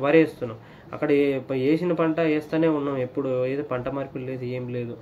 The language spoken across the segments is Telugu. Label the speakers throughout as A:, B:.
A: వరి వేస్తున్నాం. అక్కడ వేసిన పంట వేస్తూనే ఉన్నాం, ఎప్పుడు ఏదో పంట మార్పిడి లేదు, ఏం లేదు.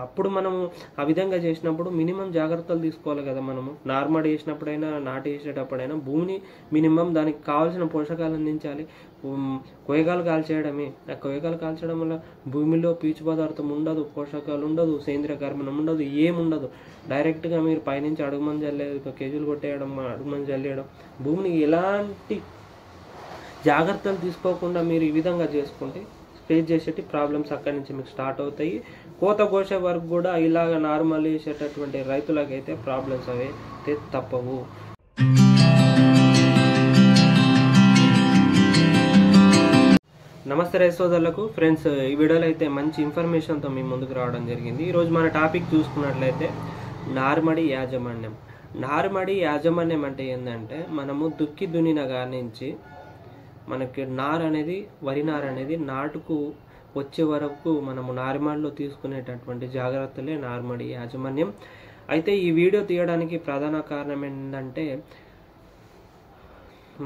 A: అప్పుడు మనము ఆ విధంగా చేసినప్పుడు మినిమం జాగ్రత్తలు తీసుకోవాలి కదా. మనము నార్మల్ వేసినప్పుడైనా నాటు వేసేటప్పుడైనా భూమిని మినిమం దానికి కావాల్సిన పోషకాలు అందించాలి. కొయ్యకాలు కాల్చేయడమే, ఆ కొయ్యకాలు కాల్చడం వల్ల భూమిలో పీచు పదార్థం ఉండదు, పోషకాలు ఉండదు, సేంద్రియ కర్బనం ఉండదు, ఏముండదు. డైరెక్ట్గా మీరు పైనుంచి అడుగుమని చల్లేది కేజీలు కొట్టేయడం, అడుగుమని చల్లేయడం, భూమిని ఎలాంటి జాగ్రత్తలు తీసుకోకుండా మీరు ఈ విధంగా చేసుకుంటే ఫేస్ చేసేటి ప్రాబ్లమ్స్ అక్కడి నుంచి మీకు స్టార్ట్ అవుతాయి. కోత కోసే వరకు కూడా ఇలాగ నార్మల్ వేసేటటువంటి రైతులకైతే ప్రాబ్లమ్స్ అయితే తప్పవు. నమస్తే రైతు సోదరులకు. ఫ్రెండ్స్, ఈ వీడియోలో అయితే మంచి ఇన్ఫర్మేషన్తో మీ ముందుకు రావడం జరిగింది. ఈరోజు మన టాపిక్ చూసుకున్నట్లయితే నారుమడి యాజమాన్యం. నారుమడి యాజమాన్యం అంటే ఏంటంటే, మనము దుక్కి దున్నిన కాడి నుంచి మనకి వరి నారు అనేది నాటుకు వచ్చే వరకు మనము నారుమడిలో తీసుకునేటటువంటి జాగ్రత్తలే నారుమడి యాజమాన్యం. అయితే ఈ వీడియో తీయడానికి ప్రధాన కారణం ఏంటంటే,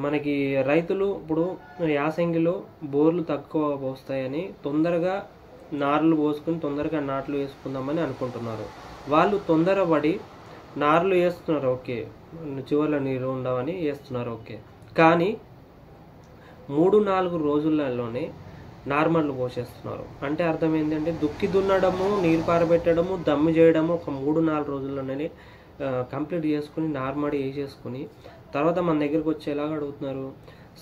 A: మనకి రైతులు ఇప్పుడు యాసంగిలో బోర్లు తక్కువ పోస్తాయని తొందరగా నార్లు పోసుకుని తొందరగా నాట్లు వేసుకుందామని అనుకుంటున్నారు. వాళ్ళు తొందరపడి నార్లు వేస్తున్నారు, ఓకే, చివర్లో నీరు ఉండవని వేస్తున్నారు, ఓకే. కానీ 3-4 రోజులలోనే నార్మల్లు పోసేస్తున్నారు. అంటే అర్థం ఏంటంటే, దుక్కి దున్నడము, నీరు పారబెట్టడము, దమ్ము చేయడము ఒక 3-4 రోజుల్లోనే కంప్లీట్ చేసుకుని నార్మడి వేసేసుకుని తర్వాత మన దగ్గరికి వచ్చేలాగా అడుగుతున్నారు.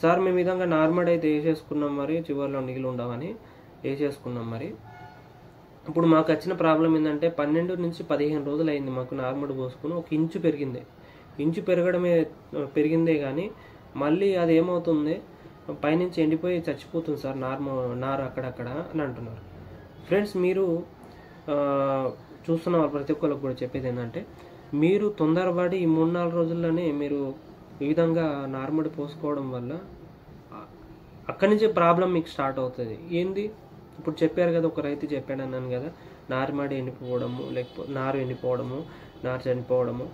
A: సార్, మేము విధంగా నార్మల్ అయితే వేసేసుకున్నాం, మరి చివరిలో నీళ్ళు ఉండవని వేసేసుకున్నాం. మరి ఇప్పుడు మాకు వచ్చిన ప్రాబ్లం ఏంటంటే, 12 నుంచి 15 రోజులు అయింది మాకు నార్మల్ పోసుకుని. ఒక ఇంచు పెరిగిందే కానీ మళ్ళీ అది ఏమవుతుంది, పైనుంచి ఎండిపోయి చచ్చిపోతుంది సార్ నారు అక్కడక్కడ అని అంటున్నారు. ఫ్రెండ్స్, మీరు చూస్తున్న ప్రతి ఒక్కరికి కూడా చెప్పేది ఏంటంటే, మీరు తొందరపడి ఈ 3-4 రోజుల్లోనే మీరు ఈ విధంగా నార్మడి పోసుకోవడం వల్ల అక్కడి నుంచే ప్రాబ్లం మీకు స్టార్ట్ అవుతుంది. ఏంది, ఇప్పుడు చెప్పారు కదా, ఒక రైతు చెప్పాడు అన్నాను కదా, నారుమడి ఎండిపోవడము, లేకపోతే నారు ఎండిపోవడము, నారు చనిపోవడము,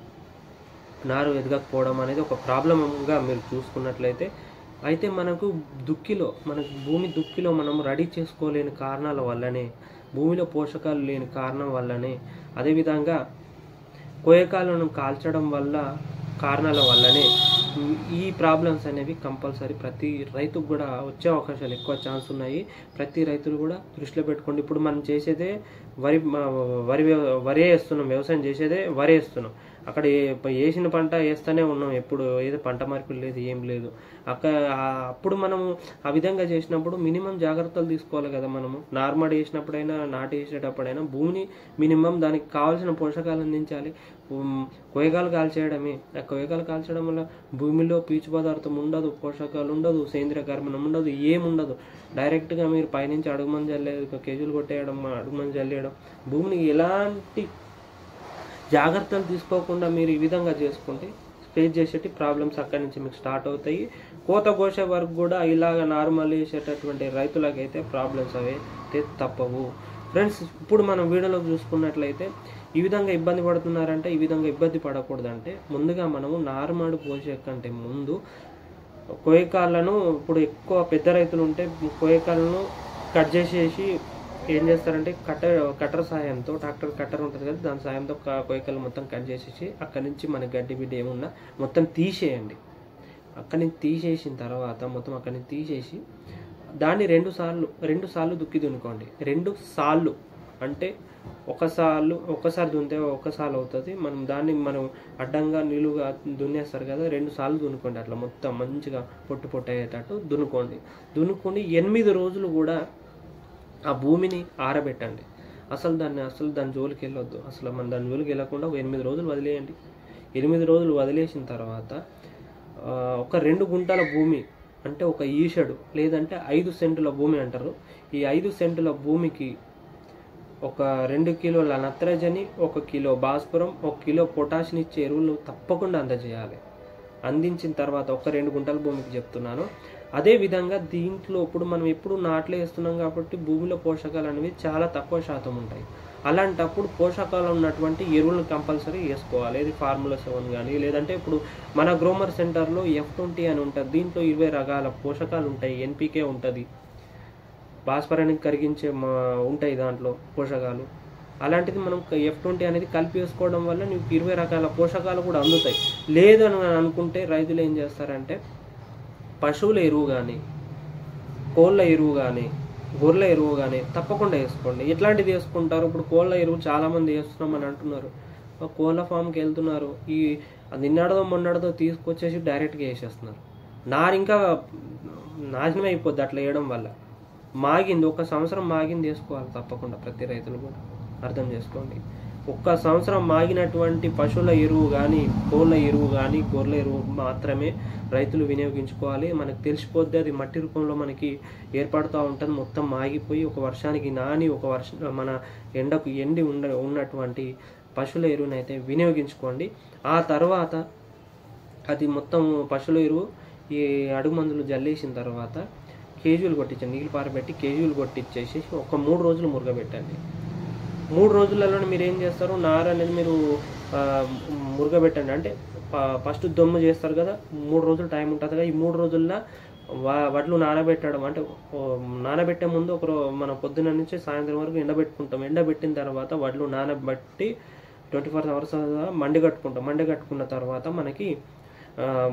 A: నారు ఎదగకపోవడం అనేది ఒక ప్రాబ్లంగా మీరు చూసుకున్నట్లయితే, అయితే మనకు భూమి దుక్కిలో మనం రెడీ చేసుకోలేని కారణాల వల్లనే, భూమిలో పోషకాలు లేని కారణం వల్లనే, అదేవిధంగా కోయకాలను కాల్చడం వల్ల కారణాల వల్లనే ఈ ప్రాబ్లమ్స్ అనేవి కంపల్సరీ ప్రతి రైతుకు కూడా వచ్చే అవకాశాలు ఎక్కువ ఛాన్స్ ఉన్నాయి. ప్రతి రైతులు కూడా దృష్టిలో పెట్టుకోండి. ఇప్పుడు మనం చేసేదే వరి వేస్తున్నాం, వ్యవసాయం చేసేదే వరి వేస్తున్నాం. అక్కడ వేసిన పంట వేస్తూనే ఉన్నాం, ఎప్పుడు ఏదో పంట మార్పిడి లేదు, ఏం లేదు. అప్పుడు మనము ఆ విధంగా చేసినప్పుడు మినిమం జాగ్రత్తలు తీసుకోవాలి కదా. మనము నార్మల్ వేసినప్పుడైనా నాటు వేసేటప్పుడైనా భూమిని మినిమం దానికి కావాల్సిన పోషకాలు అందించాలి. కొయ్యకాలు కాల్చేయడమే, ఆ కొయ్యకాలు కాల్చడం వల్ల భూమిలో పీచు పదార్థం ఉండదు, పోషకాలు ఉండదు, సేంద్రియ కర్బనం ఉండదు, ఏముండదు. డైరెక్ట్గా మీరు పైనుంచి అడుగుమని చల్లేది కేజీలు కొట్టేయడం, అడుగుమని చల్లేయడం, భూమిని ఎలాంటి జాగ్రత్తలు తీసుకోకుండా మీరు ఈ విధంగా చేసుకుంటే ఫేస్ చేసేటి ప్రాబ్లమ్స్ అక్కడి నుంచి మీకు స్టార్ట్ అవుతాయి. కోత కోసే వరకు కూడా ఇలాగ నార్మల్ వేసేటటువంటి రైతులకైతే ప్రాబ్లమ్స్ అయితే తప్పవు. ఫ్రెండ్స్, ఇప్పుడు మనం వీడియోలో చూసుకున్నట్లయితే ఈ విధంగా ఇబ్బంది పడుతున్నారంటే, ఈ విధంగా ఇబ్బంది పడకూడదంటే, ముందుగా మనము నారుమడి పోసే కంటే ముందు కోయకాలను, ఇప్పుడు ఎక్కువ పెద్ద రైతులు ఉంటే కోయకాలను కట్ చేసేసి ఏం చేస్తారంటే, కట్టర్ సాయంతో, ట్రాక్టర్ కట్టర్ ఉంటుంది కదా, దాని సాయంతో కోయకాలు మొత్తం కట్ చేసేసి అక్కడి నుంచి మన గడ్డి బిడ్డ ఏమున్నా మొత్తం తీసేయండి. అక్కడి నుంచి తీసేసిన తర్వాత మొత్తం అక్కడి నుంచి తీసేసి దాన్ని 2 సార్లు దుక్కి దున్నుకోండి. 2 సార్లు అంటే ఒకసారి దున్నితే ఒకసారి అవుతుంది. మనం అడ్డంగా నిలువుగా దున్నేస్తారు కదా, 2 సార్లు దున్నుకోండి. అట్లా మొత్తం మంచిగా పొట్టు అయ్యేటట్టు దున్నుకొని 8 రోజులు కూడా ఆ భూమిని ఆరబెట్టండి. అసలు దాని జోలికి వెళ్ళొద్దు. మన దాని జోలికి వెళ్ళకుండా ఒక 8 రోజులు వదిలేయండి. 8 రోజులు వదిలేసిన తర్వాత ఒక 2 గుంటల భూమి, అంటే ఒక ఈషడు లేదంటే 5 సెంటుల భూమి అంటారు. ఈ 5 సెంటుల భూమికి ఒక 2 కిలోల నత్రజని, 1 కిలో భాస్వరం, 1 కిలో పొటాషియం ఇచ్చే ఎరువులు తప్పకుండా అందజేయాలి. అందించిన తర్వాత ఒక 2 గుంటల భూమికి చెప్తున్నాను. అదేవిధంగా దీంట్లో ఇప్పుడు మనం ఎప్పుడు నాట్లు వేస్తున్నాం కాబట్టి భూమిలో పోషకాలు అనేవి చాలా తక్కువ శాతం ఉంటాయి. అలాంటప్పుడు పోషకాలు ఉన్నటువంటి ఎరువులను కంపల్సరీ వేసుకోవాలి. ఇది ఫార్ములా 7 కానీ, లేదంటే ఇప్పుడు మన గ్రోమర్ సెంటర్లో F20 అని ఉంటుంది. దీంట్లో 20 రకాల పోషకాలు ఉంటాయి. NPK ఉంటుంది, భాస్వరాన్ని కరిగించే ఉంటాయి దాంట్లో పోషకాలు. అలాంటిది మనం F20 అనేది కలిపి వేసుకోవడం వల్ల నీకు 20 రకాల పోషకాలు కూడా అందుతాయి. లేదని అనుకుంటే రైతులు ఏం చేస్తారంటే పశువుల ఎరువు కానీ, కోళ్ళ ఎరువు కానీ, గొర్రెల ఎరువు కానీ తప్పకుండా వేసుకోండి. ఎట్లాంటిది వేసుకుంటారు? ఇప్పుడు కోళ్ళ ఎరువు చాలామంది వేస్తున్నామని అంటున్నారు. కోళ్ళ ఫామ్కి వెళ్తున్నారు, ఈ నిన్నడదో మొన్నడదో తీసుకొచ్చేసి డైరెక్ట్గా వేసేస్తున్నారు. నారు ఇంకా నాశనం అయిపోద్ది అట్లా వేయడం వల్ల. మాగింది, 1 సంవత్సరం మాగింది వేసుకోవాలి తప్పకుండా ప్రతి రైతులు కూడా అర్థం చేసుకోండి. 1 సంవత్సరం మాగినటువంటి పశువుల ఎరువు కానీ, కోళ్ళ ఎరువు కానీ, గొర్రెల ఎరువు మాత్రమే రైతులు వినియోగించుకోవాలి. మనకు తెలిసిపోద్ది, అది మట్టి రూపంలో మనకి ఏర్పడుతూ ఉంటుంది. మొత్తం మాగిపోయి ఒక వర్షానికి నాని, మన ఎండకు ఎండి ఉన్నటువంటి పశువుల ఎరువుని అయితే వినియోగించుకోండి. ఆ తర్వాత అది మొత్తం పశువుల ఎరువు ఈ అడుగు మందులు జల్లేసిన తర్వాత కేజీలు కొట్టించండి. నీళ్ళు పారబెట్టి కేజీలు కొట్టించేసి ఒక 3 రోజులు మురగబెట్టండి. 3 రోజులలో మీరు ఏం చేస్తారు? నారు అనేది మీరు మురగబెట్టండి. అంటే ఫస్ట్ దొమ్ము చేస్తారు కదా, 3 రోజులు టైం ఉంటుంది కదా. ఈ 3 రోజుల్లో వడ్లు నానబెట్టడం, అంటే నానబెట్టే ముందు మన పొద్దున్న నుంచి సాయంత్రం వరకు ఎండబెట్టుకుంటాం. ఎండబెట్టిన తర్వాత వడ్లు నానబెట్టి 24 hours మండగట్టుకున్న తర్వాత మనకి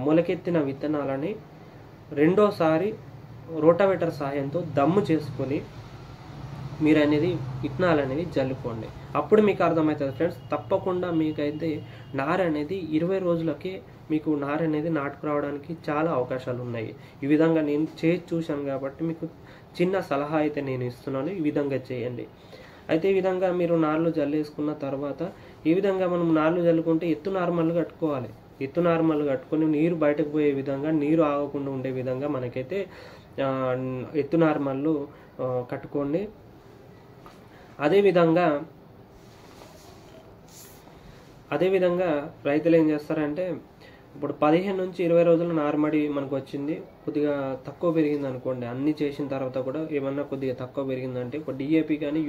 A: మొలకెత్తిన విత్తనాలని రెండోసారి రోటావేటర్ సహాయంతో దమ్ము చేసుకొని మీరు అనేది విత్తనాలు అనేవి జల్లుకోండి. అప్పుడు మీకు అర్థమవుతుంది ఫ్రెండ్స్. తప్పకుండా మీకైతే నారు అనేది 20 రోజులకే మీకు నారు అనేది నాటుకురావడానికి చాలా అవకాశాలు ఉన్నాయి. ఈ విధంగా నేను చేసి చూశాను కాబట్టి మీకు చిన్న సలహా అయితే నేను ఇస్తున్నాను. ఈ విధంగా చేయండి. అయితే ఈ విధంగా మీరు నార్లు జల్లేసుకున్న తర్వాత ఈ విధంగా మనం నార్లు జల్లుకుంటే ఎత్తు నార్మల్ కట్టుకోవాలి. ఎత్తు నార్మల్ కట్టుకొని నీరు బయటకు పోయే విధంగా, నీరు ఆగకుండా ఉండే విధంగా మనకైతే ఎత్తు నార్మల్లు కట్టుకోండి. అదేవిధంగా రైతులు ఏం చేస్తారంటే ఇప్పుడు 15 నుంచి 20 రోజుల నారుమడి మనకు వచ్చింది, కొద్దిగా తక్కువ పెరిగింది అనుకోండి. అన్నీ చేసిన తర్వాత కూడా ఏమన్నా కొద్దిగా తక్కువ పెరిగిందంటే ఒక డిఏపి కానీ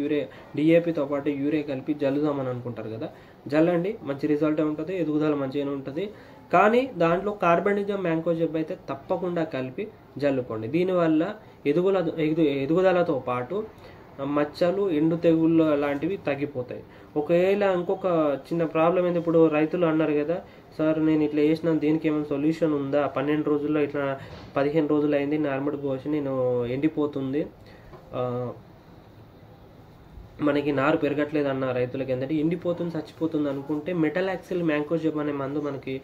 A: డిఏపితో పాటు యూరియా కలిపి జల్లుదామని అనుకుంటారు కదా. జల్లండి, మంచి రిజల్ట్ ఉంటుంది, ఎదుగుదల మంచిగానే ఉంటుంది. కానీ దాంట్లో కార్బనిజం, మ్యాంకోజెబ్ అయితే తప్పకుండా కలిపి జల్లుకోండి. దీనివల్ల ఎదుగుదలతో పాటు మచ్చలు, ఎండు తెగుళ్ళు లాంటివి తగ్గిపోతాయి. ఒకవేళ ఇంకొక చిన్న ప్రాబ్లం ఏంది, ఇప్పుడు రైతులు అన్నారు కదా, సార్ నేను ఇట్లా చేసిన దీనికి ఏమైనా సొల్యూషన్ ఉందా? 12 రోజుల్లో ఇట్లా 15 రోజులు అయింది, నార్మల్ కోసి నేను ఎండిపోతుంది, మనకి నారు పెరగట్లేదు అన్న రైతులకి ఏంటంటే ఎండిపోతుంది, చచ్చిపోతుంది అనుకుంటే మెటలాక్సిల్ మ్యాంకోజెబ్ అనే మందు మనకి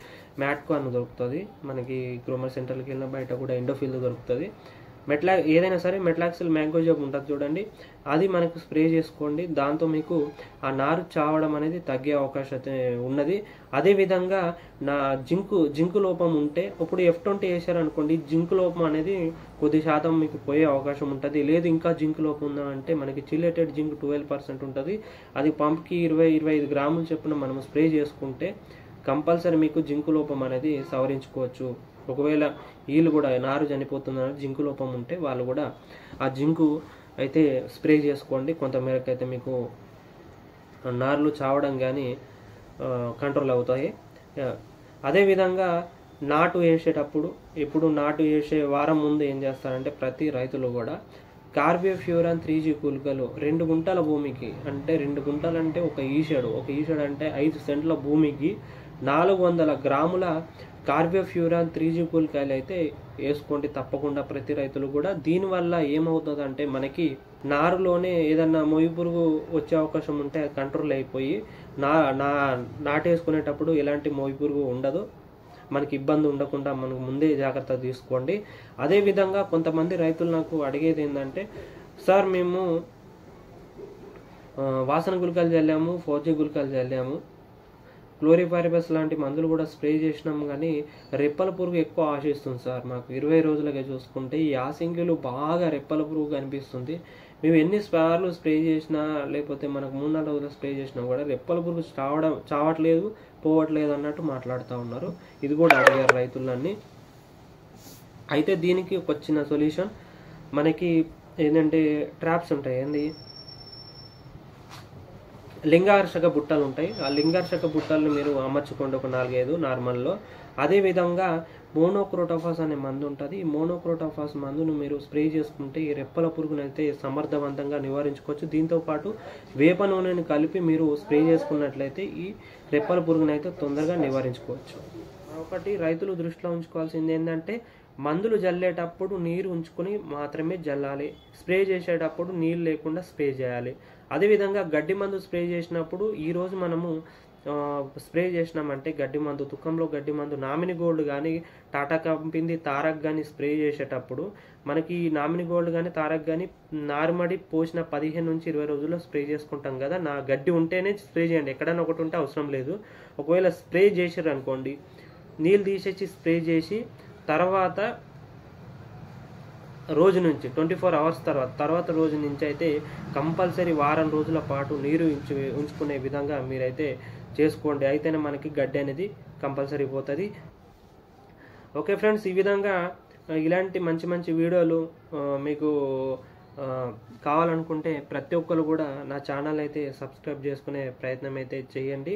A: మ్యాట్కో అని దొరుకుతుంది. మనకి గ్రోమర్ సెంటర్కి వెళ్ళిన బయట కూడా ఎండోఫిల్ దొరుకుతుంది. ఏదైనా సరే మెటలాక్సిల్ మ్యాంకోజెబ్ ఉంటుంది చూడండి, అది మనకు స్ప్రే చేసుకోండి. దాంతో మీకు ఆ నారు చావడం అనేది తగ్గే అవకాశం అయితే ఉన్నది. అదేవిధంగా జింకు లోపం ఉంటే ఇప్పుడు F20 వేసారనుకోండి, జింకు లోపం అనేది కొద్ది శాతం మీకు పోయే అవకాశం ఉంటుంది. లేదు ఇంకా జింకు లోపం ఉందా అంటే మనకి చిల్లెటెడ్ జింక్ 12% ఉంటుంది. అది పంప్కి 20-25 గ్రాములు చొప్పున మనం స్ప్రే చేసుకుంటే కంపల్సరీ మీకు జింకు లోపం అనేది సవరించుకోవచ్చు. ఒకవేళ వీళ్ళు కూడా నారు చనిపోతుందని జింకు లోపం ఉంటే వాళ్ళు కూడా ఆ జింకు అయితే స్ప్రే చేసుకోండి. కొంతమేరకు అయితే మీకు నార్లు చావడం కానీ కంట్రోల్ అవుతాయి. అదేవిధంగా నాటు వేసేటప్పుడు నాటు వేసే వారం ముందు ఏం చేస్తారంటే ప్రతి రైతులు కూడా కార్బోఫ్యూరాన్ 3G గుళికలు 2 గుంటల భూమికి, అంటే 2 గుంటలు అంటే ఒక ఈషాడు అంటే 5 సెంట్ల భూమికి 400 గ్రాముల కార్బోఫ్యూరాన్ 3G గుళికలు అయితే వేసుకోండి తప్పకుండా ప్రతి రైతులు కూడా. దీనివల్ల ఏమవుతుందంటే మనకి నారులోనే ఏదన్నా మొయ్యి పురుగు వచ్చే అవకాశం ఉంటే కంట్రోల్ అయిపోయి నాటేసుకునేటప్పుడు ఎలాంటి మొయ్యి పురుగు ఉండదు, మనకి ఇబ్బంది ఉండకుండా మనకు ముందే జాగ్రత్త తీసుకోండి. అదేవిధంగా కొంతమంది రైతులు నాకు అడిగేది ఏంటంటే, సార్ మేము వాసన గుళికలు చల్లాము, 4G గుళికలు చల్లాము, క్లోరిపైరిపస్ లాంటి మందులు కూడా స్ప్రే చేసినాం, కానీ రెప్పల పురుగు ఎక్కువ ఆశిస్తుంది సార్. మాకు 20 రోజులకే చూసుకుంటే ఈ యాసింగిలు బాగా రెప్పల పురుగు కనిపిస్తుంది. మేము ఎన్ని సార్లు స్ప్రే చేసినా లేకపోతే మనకు 3-4 రోజులు స్ప్రే చేసినా కూడా రెప్పల పురుగు చావట్లేదు, పోవట్లేదు అన్నట్టు మాట్లాడుతూ ఉన్నారు. ఇది కూడా అడిగారు రైతులన్నీ. అయితే దీనికి ఒక చిన్న సొల్యూషన్ మనకి ఏంటంటే ట్రాప్స్ ఉంటాయి. లింగాకర్షక బుట్టలు ఉంటాయి. ఆ లింగాకర్షక బుట్టలను మీరు అమర్చుకోండి ఒక 4-5 నార్మల్లో. అదేవిధంగా మోనోక్రోటోఫాస్ అనే మందు ఉంటుంది. ఈ మోనోక్రోటోఫాస్ మందును మీరు స్ప్రే చేసుకుంటే ఈ రెప్పల పురుగునైతే సమర్థవంతంగా నివారించుకోవచ్చు. దీంతోపాటు వేప నూనెని కలిపి మీరు స్ప్రే చేసుకున్నట్లయితే ఈ రెప్పల పురుగునైతే తొందరగా నివారించుకోవచ్చు. ఒకటి రైతులు దృష్టిలో ఉంచుకోవాల్సింది ఏంటంటే మందులు జల్లేటప్పుడు నీరు ఉంచుకొని మాత్రమే జల్లాలి. స్ప్రే చేసేటప్పుడు నీళ్ళు లేకుండా స్ప్రే చేయాలి. అదేవిధంగా గడ్డి మందు స్ప్రే చేసినప్పుడు ఈరోజు మనము స్ప్రే చేసినామంటే గడ్డి మందు, తుక్కంలో గడ్డి మందు నామిని గోల్డ్ కానీ టాటా కంపెనీ తారక్ కానీ స్ప్రే చేసేటప్పుడు మనకి నామిని గోల్డ్ కానీ తారక్ కానీ నార్మడి పోసిన 15 నుంచి 20 రోజుల్లో స్ప్రే చేసుకుంటాం కదా. నా గడ్డి ఉంటేనే స్ప్రే చేయండి, ఎక్కడైనా ఒకటి ఉంటే అవసరం లేదు. ఒకవేళ స్ప్రే చేసారు అనుకోండి, నీళ్ళు తీసేసి స్ప్రే చేసి తర్వాత రోజు నుంచి 24 అవర్స్ తర్వాత రోజు నుంచి అయితే కంపల్సరీ వారం రోజుల పాటు నీరు ఉంచుకునే విధంగా మీరైతే చేసుకోండి. అయితేనే మనకి గడ్డి అనేది కంపల్సరీ పోతుంది. ఓకే ఫ్రెండ్స్, ఈ విధంగా ఇలాంటి మంచి మంచి వీడియోలు మీకు కావాలనుకుంటే ప్రతి ఒక్కరు కూడా నా ఛానల్ అయితే సబ్స్క్రైబ్ చేసుకునే ప్రయత్నం అయితే చేయండి.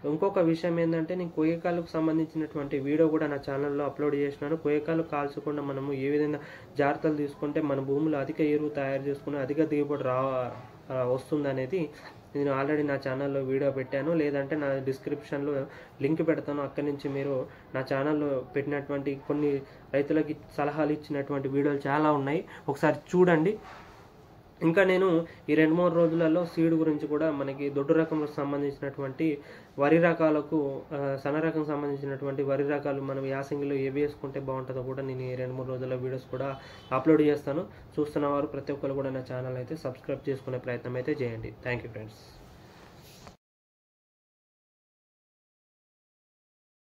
A: ఇంకొక విషయం ఏంటంటే నేను కొయ్యకాలకు సంబంధించినటువంటి వీడియో కూడా నా ఛానల్లో అప్లోడ్ చేసినాను. కొయ్యకాలు కాల్చకుండా మనము ఏ విధంగా జాగ్రత్తలు తీసుకుంటే మన భూమిలో అధిక ఎరువు తయారు చేసుకుని అధిక దిగుబడి వస్తుంది అనేది నేను ఆల్రెడీ నా ఛానల్లో వీడియో పెట్టాను. లేదంటే నా డిస్క్రిప్షన్లో లింక్ పెడతాను. అక్కడి నుంచి మీరు నా ఛానల్లో పెట్టినటువంటి కొన్ని రైతులకి సలహాలు ఇచ్చినటువంటి వీడియోలు చాలా ఉన్నాయి, ఒకసారి చూడండి. ఇంకా నేను ఈ 2-3 రోజులలో సీడ్ గురించి కూడా మనకి దొడ్డు రకంకు సంబంధించినటువంటి వరి రకాలకు సన్న రకం సంబంధించినటువంటి వరి రకాలు మనం యాసంగిలో ఏవి వేసుకుంటే బాగుంటుందో కూడా నేను ఈ 2-3 రోజుల వీడియోస్ కూడా అప్లోడ్ చేస్తాను. చూస్తున్న వారు ప్రతి ఒక్కరు కూడా నా ఛానల్ అయితే సబ్స్క్రైబ్ చేసుకునే ప్రయత్నం అయితే చేయండి. Thank you friends.